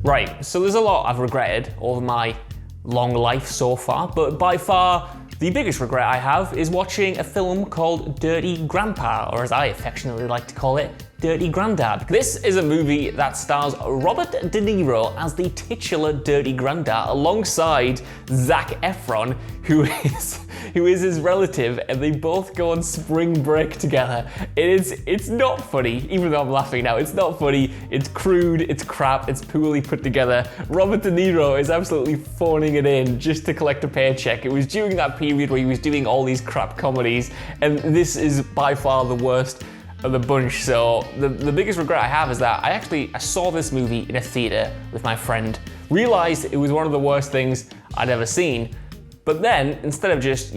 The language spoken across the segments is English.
Right, so there's a lot I've regretted over my long life so far, but by far the biggest regret I have is watching a film called Dirty Grandpa, or as I affectionately like to call it, Dirty Grandad. This is a movie that stars Robert De Niro as the titular Dirty Grandad alongside Zac Efron, who is his relative, and they both go on spring break together. It's not funny, even though I'm laughing now. It's not funny, it's crude, it's crap, it's poorly put together. Robert De Niro is absolutely phoning it in just to collect a paycheck. It was during that period where he was doing all these crap comedies, and this is by far the worst of the bunch. So the biggest regret I have is that I saw this movie in a theater with my friend, realized it was one of the worst things I'd ever seen, but then instead of just,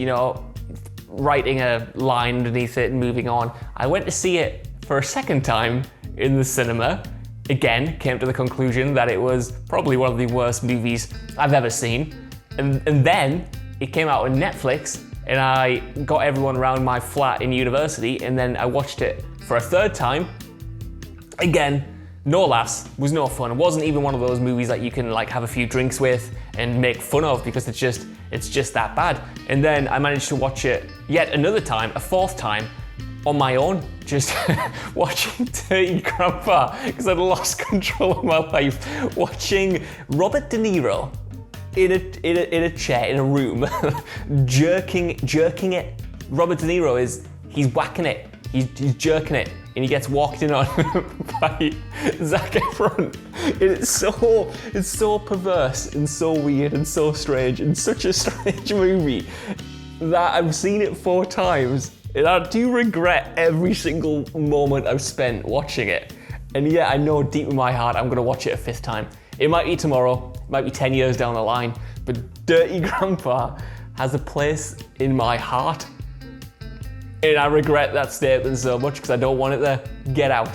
writing a line underneath it and moving on, I went to see it for a second time in the cinema. Again, came to the conclusion that it was probably one of the worst movies I've ever seen. And then it came out on Netflix, and I got everyone around my flat in university, and then I watched it for a third time. Again, no laughs, was no fun. It wasn't even one of those movies that you can have a few drinks with and make fun of, because it's just that bad. And then I managed to watch it yet another time, a fourth time, on my own, just watching Dirty Grandpa, because I'd lost control of my life, watching Robert De Niro in a chair, in a room, jerking it. Robert De Niro he's whacking it, he's jerking it, and he gets walked in on by Zac Efron. It's so perverse and so weird and so strange, and such a strange movie that I've seen it 4 times, and I do regret every single moment I've spent watching it. And yeah, I know deep in my heart I'm gonna watch it a 5th time. It might be tomorrow, it might be 10 years down the line, but Dirty Grandpa has a place in my heart. And I regret that statement so much because I don't want it there. Get out.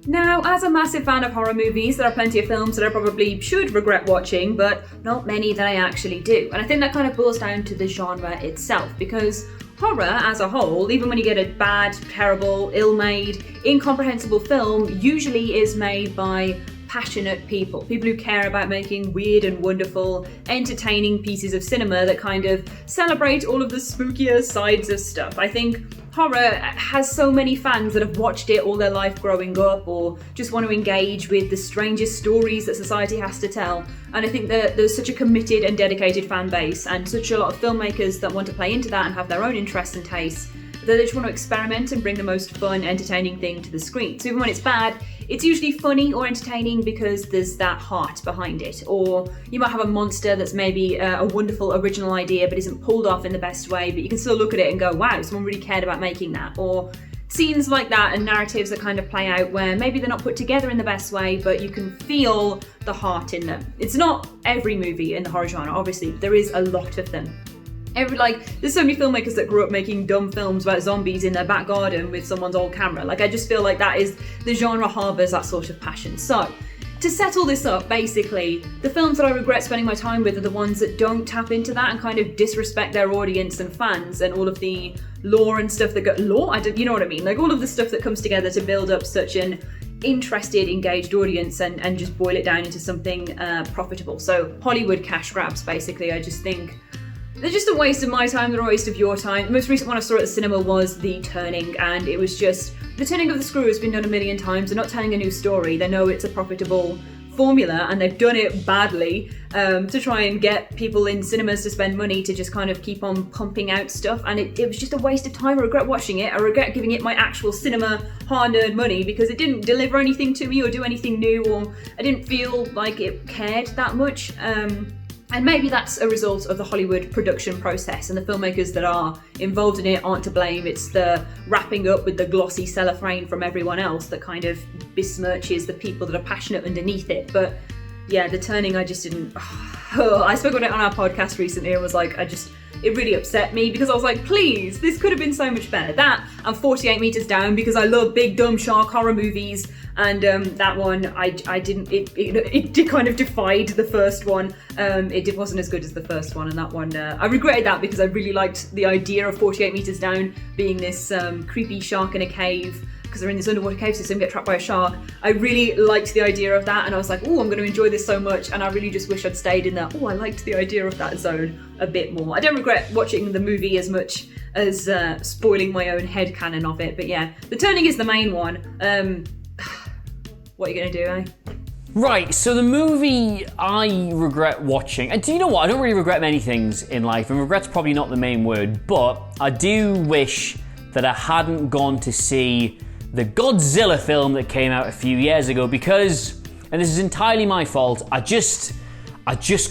Now, as a massive fan of horror movies, there are plenty of films that I probably should regret watching, but not many that I actually do. And I think that kind of boils down to the genre itself, because horror as a whole, even when you get a bad, terrible, ill-made, incomprehensible film, usually is made by passionate people who care about making weird and wonderful, entertaining pieces of cinema that kind of celebrate all of the spookier sides of stuff. I think horror has so many fans that have watched it all their life growing up, or just want to engage with the strangest stories that society has to tell. And I think that there's such a committed and dedicated fan base, and such a lot of filmmakers that want to play into that and have their own interests and tastes, that they just want to experiment and bring the most fun, entertaining thing to the screen. So even when it's bad, it's usually funny or entertaining because there's that heart behind it. Or you might have a monster that's maybe a wonderful original idea but isn't pulled off in the best way, but you can still look at it and go, wow, someone really cared about making that. Or scenes like that and narratives that kind of play out where maybe they're not put together in the best way, but you can feel the heart in them. It's not every movie in the horror genre, obviously, but there is a lot of them. There's so many filmmakers that grew up making dumb films about zombies in their back garden with someone's old camera. I just feel like that is, the genre harbours that sort of passion. So, to set all this up, basically, the films that I regret spending my time with are the ones that don't tap into that and kind of disrespect their audience and fans and all of the lore and stuff that you know what I mean? All of the stuff that comes together to build up such an interested, engaged audience and just boil it down into something profitable. So, Hollywood cash grabs, basically. I just think they're just a waste of my time, they're a waste of your time. The most recent one I saw at the cinema was The Turning, and it was just, the turning of the screw has been done a million times. They're not telling a new story. They know it's a profitable formula, and they've done it badly to try and get people in cinemas to spend money to just kind of keep on pumping out stuff, and it was just a waste of time. I regret watching it. I regret giving it my actual cinema hard-earned money because it didn't deliver anything to me or do anything new, or I didn't feel like it cared that much. And maybe that's a result of the Hollywood production process, and the filmmakers that are involved in it aren't to blame. It's the wrapping up with the glossy cellophane from everyone else that kind of besmirches the people that are passionate underneath it. But yeah, The Turning, I just didn't... I spoke about it on our podcast recently and was like, it really upset me because I was like, please, this could have been so much better. That and 48 Meters Down, because I love big dumb shark horror movies, and that one I didn't, it kind of defied the first one. It wasn't as good as the first one, and that one I regretted that because I really liked the idea of 48 Meters Down being this creepy shark in a cave because they're in this underwater cave system, get trapped by a shark. I really liked the idea of that, and I was like, oh, I'm going to enjoy this so much, and I really just wish I'd stayed in that. Oh, I liked the idea of that zone a bit more. I don't regret watching the movie as much as spoiling my own headcanon of it, but yeah, the turning is the main one. What are you going to do, eh? Right, so the movie I regret watching, and do you know what? I don't really regret many things in life, and regret's probably not the main word, but I do wish that I hadn't gone to see the Godzilla film that came out a few years ago because, and this is entirely my fault, I just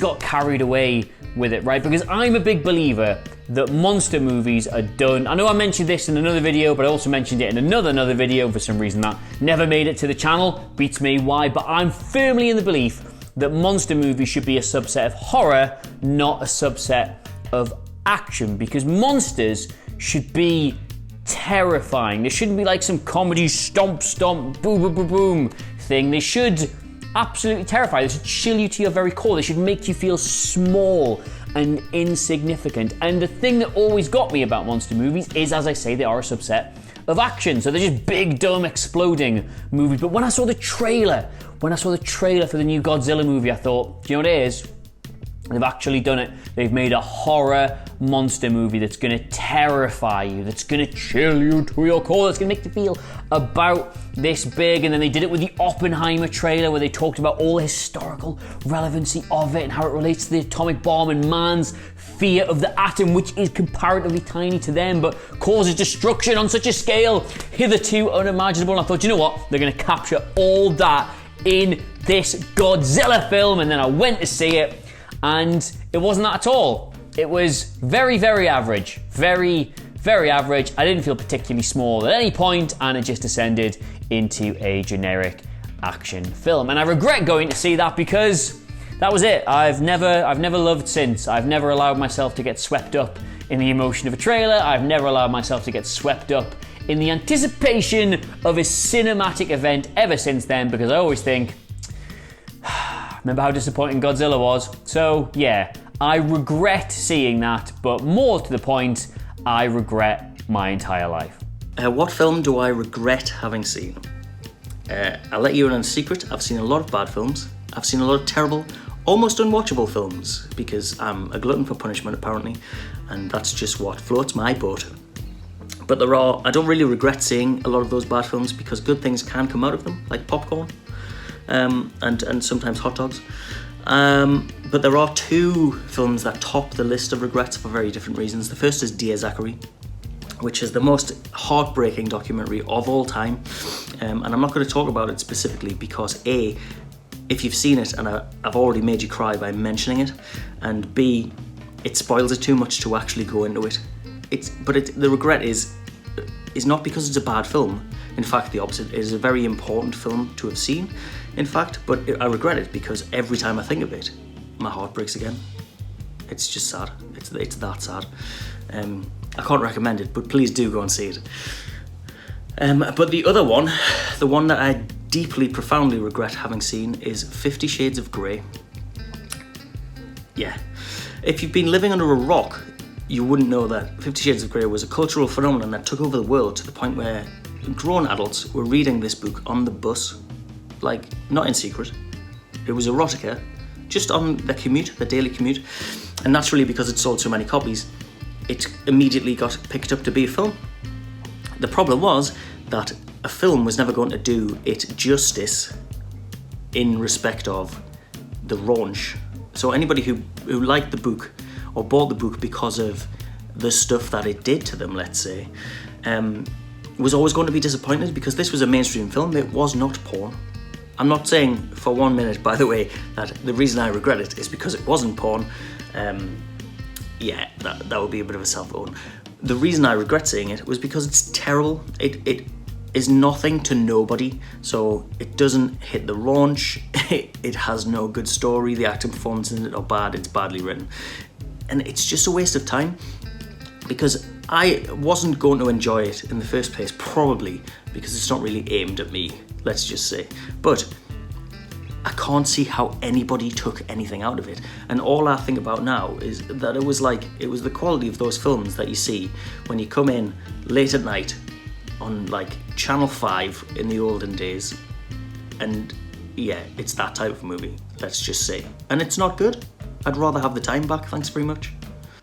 got carried away with it, right? Because I'm a big believer that monster movies are done. I know I mentioned this in another video, but I also mentioned it in another video for some reason that never made it to the channel. Beats me why, but I'm firmly in the belief that monster movies should be a subset of horror, not a subset of action, because monsters should be terrifying. They shouldn't be like some comedy stomp, boom, boom, boom, boom thing. They should absolutely terrify. They should chill you to your very core. They should make you feel small and insignificant. And the thing that always got me about monster movies is, as I say, they are a subset of action. So they're just big, dumb, exploding movies. But when I saw the trailer for the new Godzilla movie, I thought, do you know what it is? They've actually done it. They've made a horror monster movie that's going to terrify you, that's going to chill you to your core, that's going to make you feel about this big. And then they did it with the Oppenheimer trailer where they talked about all the historical relevancy of it and how it relates to the atomic bomb and man's fear of the atom, which is comparatively tiny to them but causes destruction on such a scale hitherto unimaginable. And I thought, you know what? They're going to capture all that in this Godzilla film. And then I went to see it, and it wasn't that at all. It was very, very average. Very, very average. I didn't feel particularly small at any point, and it just descended into a generic action film. And I regret going to see that because that was it. I've never loved since. I've never allowed myself to get swept up in the emotion of a trailer. I've never allowed myself to get swept up in the anticipation of a cinematic event ever since then, because I always think, remember how disappointing Godzilla was? So yeah, I regret seeing that, but more to the point, I regret my entire life. What film do I regret having seen? I'll let you in on a secret. I've seen a lot of bad films. I've seen a lot of terrible, almost unwatchable films, because I'm a glutton for punishment apparently, and that's just what floats my boat. But I don't really regret seeing a lot of those bad films because good things can come out of them, like popcorn. And sometimes hot dogs. But there are two films that top the list of regrets for very different reasons. The first is Dear Zachary, which is the most heartbreaking documentary of all time. And I'm not going to talk about it specifically because A, if you've seen it, and I've already made you cry by mentioning it, and B, it spoils it too much to actually go into it. The regret is not because it's a bad film. In fact, the opposite. It is a very important film to have seen, in fact, but I regret it because every time I think of it, my heart breaks again. It's just sad. It's that sad. I can't recommend it, but please do go and see it. But the other one, the one that I deeply, profoundly regret having seen, is 50 Shades of Grey. Yeah. If you've been living under a rock, you wouldn't know that 50 Shades of Grey was a cultural phenomenon that took over the world to the point where grown adults were reading this book on the bus, like, not in secret. It was erotica, just on the commute, the daily commute, and naturally because it sold so many copies, it immediately got picked up to be a film. The problem was that a film was never going to do it justice in respect of the raunch. So anybody who liked the book or bought the book because of the stuff that it did to them, let's say, was always going to be disappointed because this was a mainstream film. It was not porn. I'm not saying for 1 minute, by the way, that the reason I regret it is because it wasn't porn. Yeah, that would be a bit of a self-own. The reason I regret seeing it was because it's terrible. It is nothing to nobody, so it doesn't hit the raunch. It has no good story. The acting performances in it are bad. It's badly written. And it's just a waste of time because I wasn't going to enjoy it in the first place, probably because it's not really aimed at me, let's just say. But I can't see how anybody took anything out of it. And all I think about now is that it was the quality of those films that you see when you come in late at night on like Channel 5 in the olden days. And yeah, it's that type of movie, let's just say. And it's not good. I'd rather have the time back, thanks very much.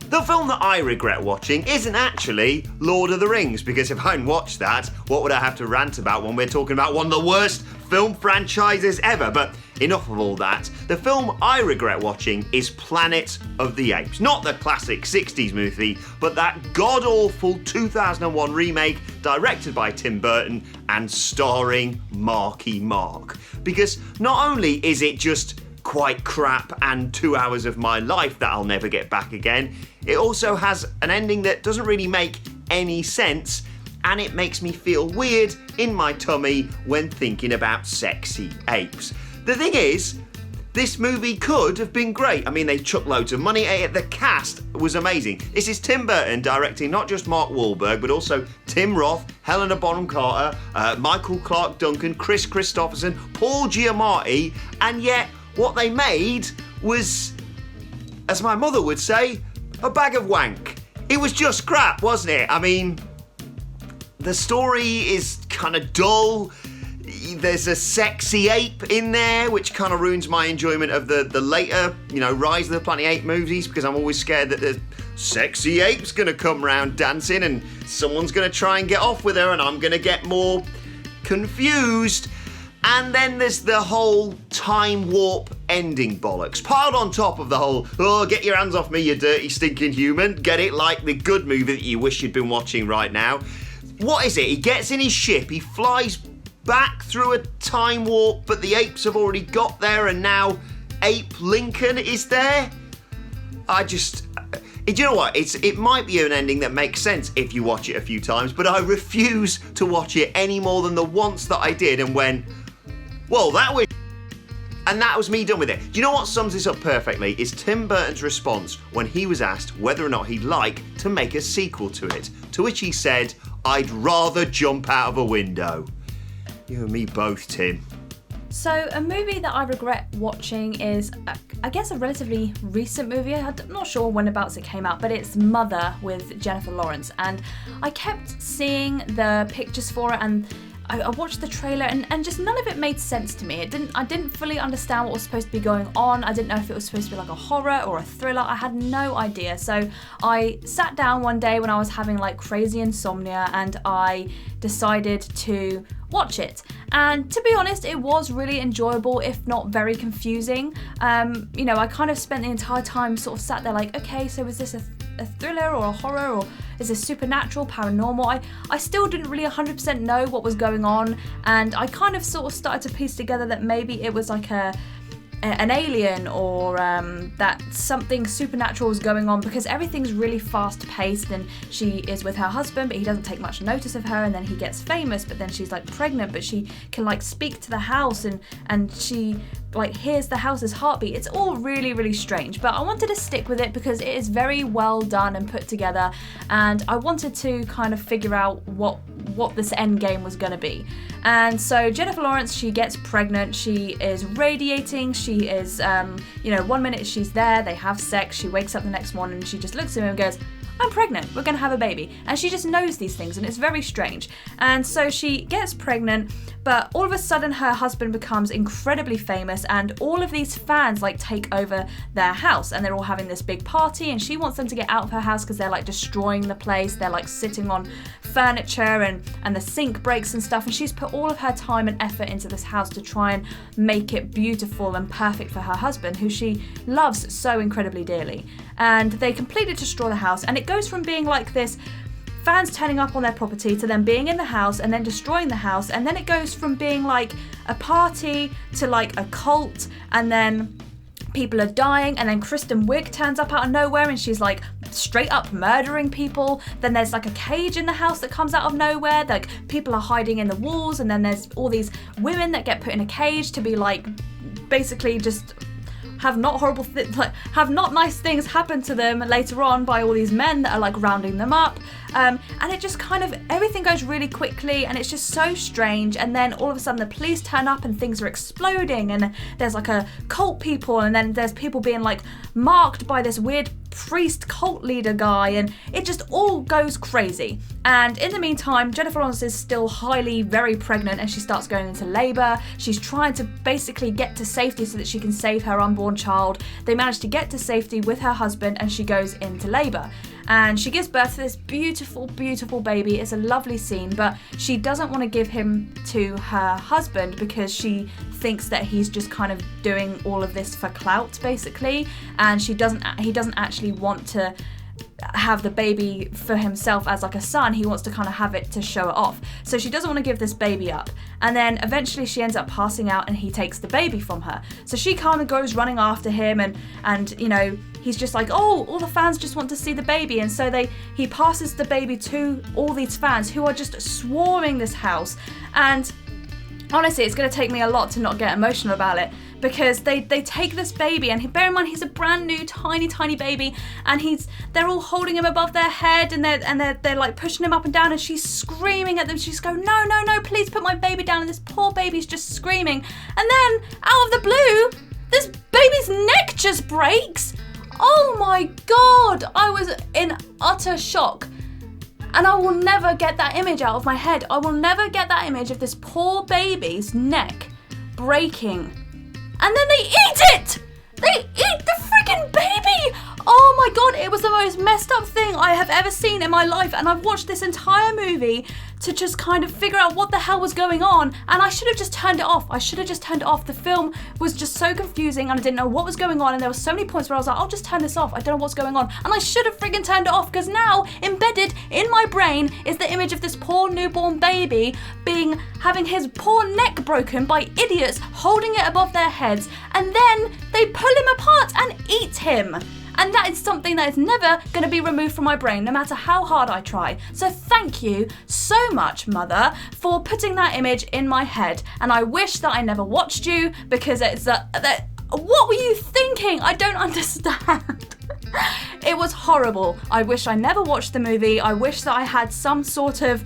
The film that I regret watching isn't actually Lord of the Rings, because if I'd watched that, what would I have to rant about when we're talking about one of the worst film franchises ever? But enough of all that. The film I regret watching is Planet of the Apes. Not the classic 60s movie, but that god-awful 2001 remake directed by Tim Burton and starring Marky Mark. Because not only is it just quite crap and 2 hours of my life that I'll never get back again, it also has an ending that doesn't really make any sense, and it makes me feel weird in my tummy when thinking about sexy apes. The thing is, this movie could have been great. I mean, they chucked loads of money at it. The cast was amazing. This is Tim Burton directing not just Mark Wahlberg, but also Tim Roth, Helena Bonham Carter, Michael Clarke Duncan, Chris Christopherson, Paul Giamatti, and yet what they made was, as my mother would say, a bag of wank. It was just crap, wasn't it? I mean, the story is kind of dull. There's a sexy ape in there, which kind of ruins my enjoyment of the later, Rise of the Planet Ape movies, because I'm always scared that the sexy ape's gonna come round dancing and someone's gonna try and get off with her and I'm gonna get more confused. And then there's the whole time warp ending bollocks, piled on top of the whole, oh, get your hands off me, you dirty, stinking human. Get it? Like the good movie that you wish you'd been watching right now. What is it? He gets in his ship, he flies back through a time warp, but the apes have already got there and now Ape Lincoln is there? Do you know what? It might be an ending that makes sense if you watch it a few times, but I refuse to watch it any more than the once that I did and went, well, that was me done with it. Do you know what sums this up perfectly? Is Tim Burton's response when he was asked whether or not he'd like to make a sequel to it, to which he said, I'd rather jump out of a window. You and me both, Tim. So a movie that I regret watching is, I guess, a relatively recent movie. I'm not sure whenabouts it came out, but it's Mother with Jennifer Lawrence. And I kept seeing the pictures for it, and I watched the trailer, and just none of it made sense to me. I didn't fully understand what was supposed to be going on. I didn't know if it was supposed to be like a horror or a thriller. I had no idea. So I sat down one day when I was having like crazy insomnia, and I decided to watch it. And to be honest, it was really enjoyable, if not very confusing. I kind of spent the entire time sort of sat there like, okay, so is this a thriller or a horror, or is this supernatural, paranormal? I still didn't really 100% know what was going on, and I kind of sort of started to piece together that maybe it was like an alien, or that something supernatural was going on, because everything's really fast paced, and she is with her husband but he doesn't take much notice of her, and then he gets famous, but then she's like pregnant, but she can like speak to the house, and she like hears the house's heartbeat. It's all really, really strange, but I wanted to stick with it because it is very well done and put together, and I wanted to kind of figure out what this end game was going to be. And so Jennifer Lawrence, she gets pregnant, she is radiating, she is 1 minute she's there, they have sex, she wakes up the next morning and she just looks at him and goes, I'm pregnant, we're going to have a baby. And she just knows these things, and it's very strange. And so she gets pregnant, but all of a sudden her husband becomes incredibly famous, and all of these fans like take over their house, and they're all having this big party, and she wants them to get out of her house because they're like destroying the place. They're like sitting on furniture, and the sink breaks and stuff, and she's put all of her time and effort into this house to try and make it beautiful and perfect for her husband, who she loves so incredibly dearly. And they completely destroy the house, and it goes from being like this fans turning up on their property to them being in the house and then destroying the house, and then it goes from being like a party to like a cult, and then people are dying, and then Kristen Wiig turns up out of nowhere and she's like straight up murdering people. Then there's like a cage in the house that comes out of nowhere, like people are hiding in the walls, and then there's all these women that get put in a cage to be like basically just have not nice things happen to them later on by all these men that are like rounding them up, and it just kind of, everything goes really quickly, and it's just so strange. And then all of a sudden the police turn up and things are exploding, and there's like a cult people, and then there's people being like marked by this weird priest cult leader guy, and it just all goes crazy. And in the meantime, Jennifer Lawrence is still very pregnant, and she starts going into labour. She's trying to basically get to safety so that she can save her unborn child. They manage to get to safety with her husband, and she goes into labour. And she gives birth to this beautiful, beautiful baby. It's a lovely scene, but she doesn't want to give him to her husband because she thinks that he's just kind of doing all of this for clout, basically. And he doesn't actually want to have the baby for himself as like a son. He wants to kind of have it to show it off. So she doesn't want to give this baby up. And then eventually she ends up passing out and he takes the baby from her. So she kind of goes running after him, and you know, he's just like, oh, all the fans just want to see the baby. And so he passes the baby to all these fans who are just swarming this house. And honestly, it's going to take me a lot to not get emotional about it, because they take this baby, and bear in mind he's a brand new tiny baby, and they're all holding him above their head, and they're like pushing him up and down, and she's screaming at them. She's going, no, please put my baby down. And this poor baby's just screaming. And then out of the blue, this baby's neck just breaks. Oh my God, I was in utter shock. And I will never get that image out of my head. I will never get that image of this poor baby's neck breaking. And then they eat it! They eat the freaking baby! Oh my God, it was the most messed up thing I have ever seen in my life. And I've watched this entire movie to just kind of figure out what the hell was going on. And I should have just turned it off. The film was just so confusing, and I didn't know what was going on. And there were so many points where I was like, I'll just turn this off. I don't know what's going on. And I should have friggin' turned it off, because now embedded in my brain is the image of this poor newborn baby having his poor neck broken by idiots holding it above their heads. And then they pull him apart and eat him. And that is something that is never going to be removed from my brain, no matter how hard I try. So thank you so much, Mother, for putting that image in my head. And I wish that I never watched you, because it's what were you thinking? I don't understand. It was horrible. I wish I never watched the movie. I wish that I had some sort of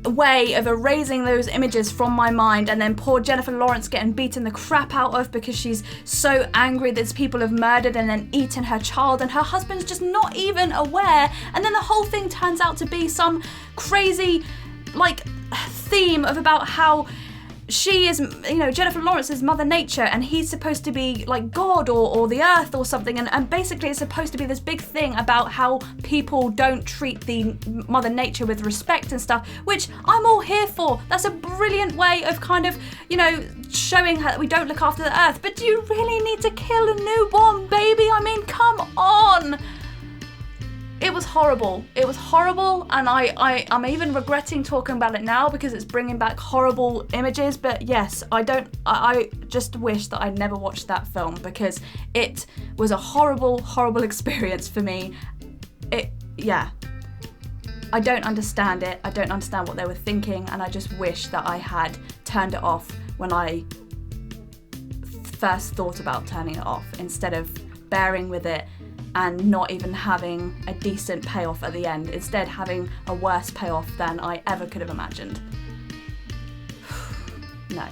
way of erasing those images from my mind. And then poor Jennifer Lawrence getting beaten the crap out of because she's so angry that people have murdered and then eaten her child, and her husband's just not even aware. And then the whole thing turns out to be some crazy like theme of about how she is, you know, Jennifer Lawrence is Mother Nature, and he's supposed to be like God or the earth or something, and basically it's supposed to be this big thing about how people don't treat the Mother Nature with respect and stuff, which I'm all here for. That's a brilliant way of kind of, you know, showing her that we don't look after the earth. But do you really need to kill a newborn baby? I mean, come on. It was horrible. It was horrible, and I'm even regretting talking about it now because it's bringing back horrible images. But yes, I just wish that I'd never watched that film, because it was a horrible, horrible experience for me. I don't understand it. I don't understand what they were thinking, and I just wish that I had turned it off when I first thought about turning it off, instead of bearing with it and not even having a decent payoff at the end, instead having a worse payoff than I ever could have imagined. No.